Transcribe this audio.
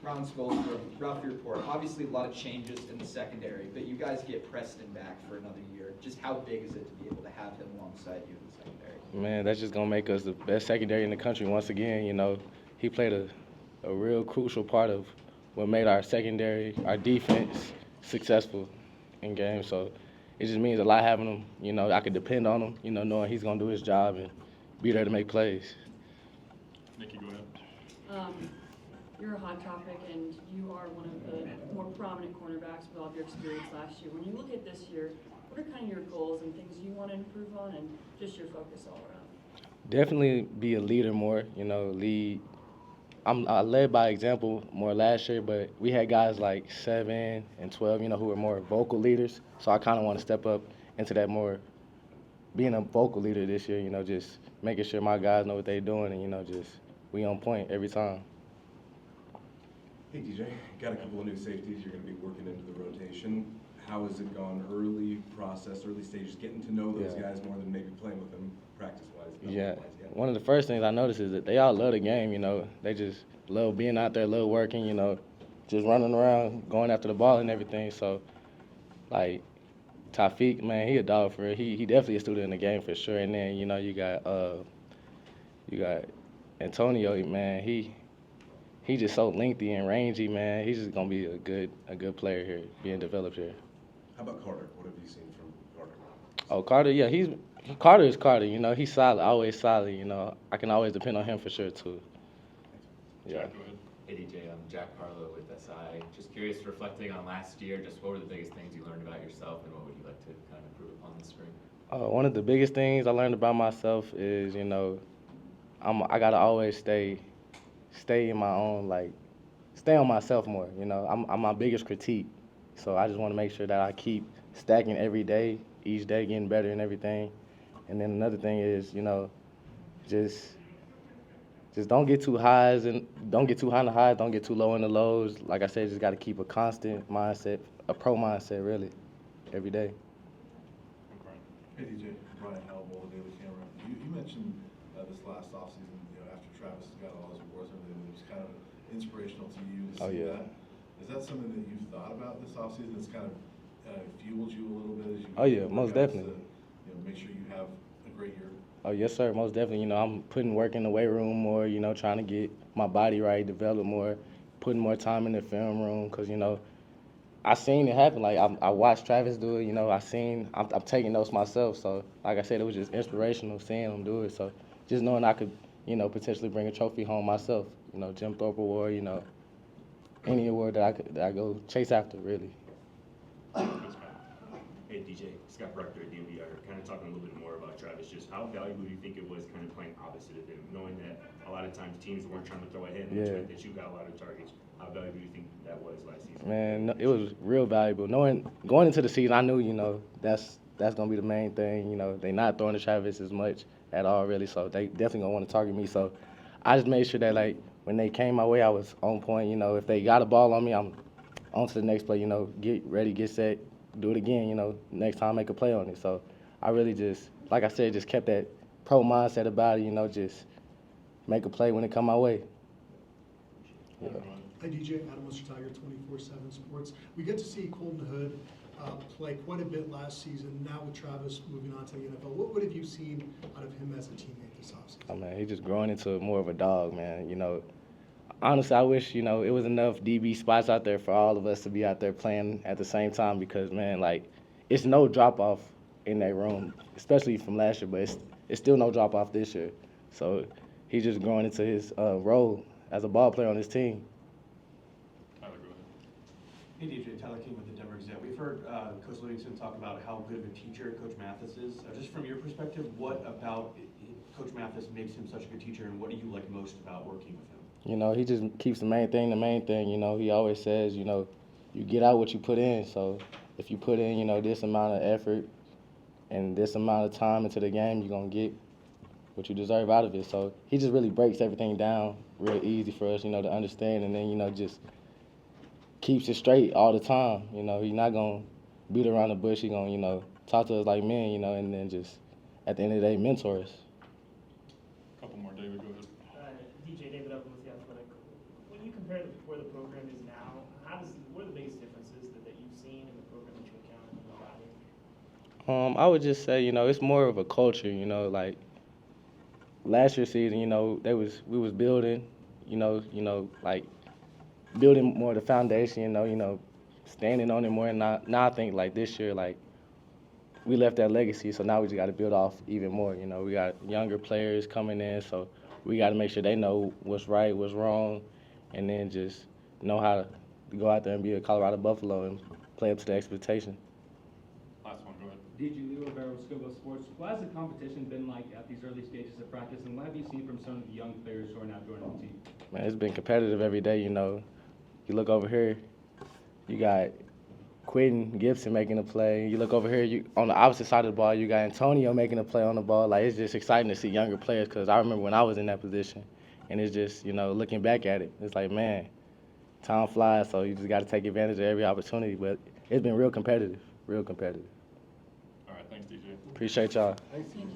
Ron Scholes for Ralphie Report. Obviously, a lot of changes in the secondary, but you guys get Preston back for another year. Just how big is it to be able to have him alongside you in the secondary? Man, that's just going to make us the best secondary in the country once again. He played a real crucial part of what made our secondary, our defense, successful in games. So it just means a lot having him. I could depend on him, knowing he's going to do his job and be there to make plays. Nikki, go ahead. You're a hot topic, and you are one of the more prominent cornerbacks with all of your experience last year. When you look at this year, what are kind of your goals and things you want to improve on, and just your focus all around? Definitely be a leader more, lead. I led by example more last year, but we had guys like 7 and 12, who were more vocal leaders. So I kind of want to step up into that more, being a vocal leader this year, just making sure my guys know what they're doing and, just we on point every time. Hey, DJ, got a couple of new safeties. You're going to be working into the rotation. How has it gone early stages, getting to know those guys more than maybe playing with them practice-wise? Yeah, one of the first things I noticed is that they all love the game, They just love being out there, love working, just running around, going after the ball and everything. So, like, Tafiq, man, he a dog for real. He definitely a student in the game for sure. And then, you got Antonio, man, he just so lengthy and rangy, man. He's just gonna be a good player here, being developed here. How about Carter? What have you seen from Carter? Oh, Carter, yeah, Carter is Carter. He's solid, always solid. I can always depend on him for sure too. Yeah. Jack, go ahead. Hey DJ, I'm Jack Carlo with SI. Just curious, reflecting on last year, just what were the biggest things you learned about yourself, and what would you like to kind of improve upon this spring? One of the biggest things I learned about myself is, I gotta always stay in my own, stay on myself more. I'm my biggest critique, so I just want to make sure that I keep stacking every day, each day getting better and everything. And then another thing is, just don't get too high in the highs, don't get too low in the lows. Like I said, just got to keep a constant mindset, a pro mindset, really, every day. Hey DJ, Brian Howell, the Daily Camera. You mentioned this last offseason, after Travis has got all his awards and everything, it was kind of inspirational to you to see that. Is that something that you've thought about this offseason that's kind of fueled you a little bit as you most definitely. To, make sure you have a great year? Oh, yes, sir, most definitely. I'm putting work in the weight room more, trying to get my body right, develop more, putting more time in the film room because, I seen it happen. Like, I watched Travis do it, I'm taking notes myself. So, like I said, it was just inspirational seeing him do it. So, just knowing I could, potentially bring a trophy home myself, Jim Thorpe Award, any award that I go chase after, really. Hey DJ, Scott Proctor at DMVR, kind of talking a little bit more about Travis, just how valuable do you think it was kind of playing opposite of him, knowing that a lot of times teams weren't trying to throw ahead, which meant that you got a lot of targets. How valuable do you think that was last season? Man, no, it was real valuable. Going into the season, I knew, that's gonna be the main thing. They not throwing to Travis as much at all, really. So they definitely gonna want to target me. So I just made sure that when they came my way, I was on point. If they got a ball on me, I'm on to the next play. Get ready, get set, do it again. Next time make a play on it. So I really just, like I said, just kept that pro mindset about it. Just make a play when it come my way. Yeah. Hi DJ, Adam Wester Tiger, 24/7 Sports. We get to see Colton Hood play quite a bit last season. Now with Travis moving on to the NFL, what have you seen out of him as a teammate this offseason? Oh man, he's just growing into more of a dog, man. Honestly, I wish, it was enough DB spots out there for all of us to be out there playing at the same time because, man, it's no drop-off in that room, especially from last year, but it's still no drop-off this year. So he's just growing into his role as a ball player on his team. Tyler, go ahead. Hey DJ, Tyler King with the Denver Gazette. We've heard Coach Livingston talk about how good of a teacher Coach Mathis is. Just from your perspective, what about Coach Mathis makes him such a good teacher, and what do you like most about working with him? He just keeps the main thing. He always says, you get out what you put in. So if you put in, this amount of effort and this amount of time into the game, you're going to get what you deserve out of it. So he just really breaks everything down real easy for us, to understand. And then, just keeps it straight all the time. He's not going to beat around the bush. He's going to, talk to us like men, and then just at the end of the day, mentor us. Couple more, David, go ahead. DJ David Oven with The Athletic. When you compare compare where the program is now, what are the biggest differences that you've seen in the program that you encountered when you got here? I would just say, it's more of a culture, like last year's season, we was building, like building more of the foundation, standing on it more. And now I think like this year, like we left that legacy, so now we just got to build off even more. We got younger players coming in, so we got to make sure they know what's right, what's wrong, and then just know how to go out there and be a Colorado Buffalo and play up to the expectation. Last one, go ahead. DJ Leo Rivera with Scobo Sports. What has the competition been like at these early stages of practice, and what have you seen from some of the young players who are now joining the team? Man, it's been competitive every day. You look over here, you got Quentin Gibson making a play. You look over here, on the opposite side of the ball, you got Antonio making a play on the ball. Like, it's just exciting to see younger players, because I remember when I was in that position, and it's just, looking back at it, it's like, man, time flies, so you just got to take advantage of every opportunity. But it's been real competitive, real competitive. All right, thanks, DJ. Appreciate y'all. Thank you.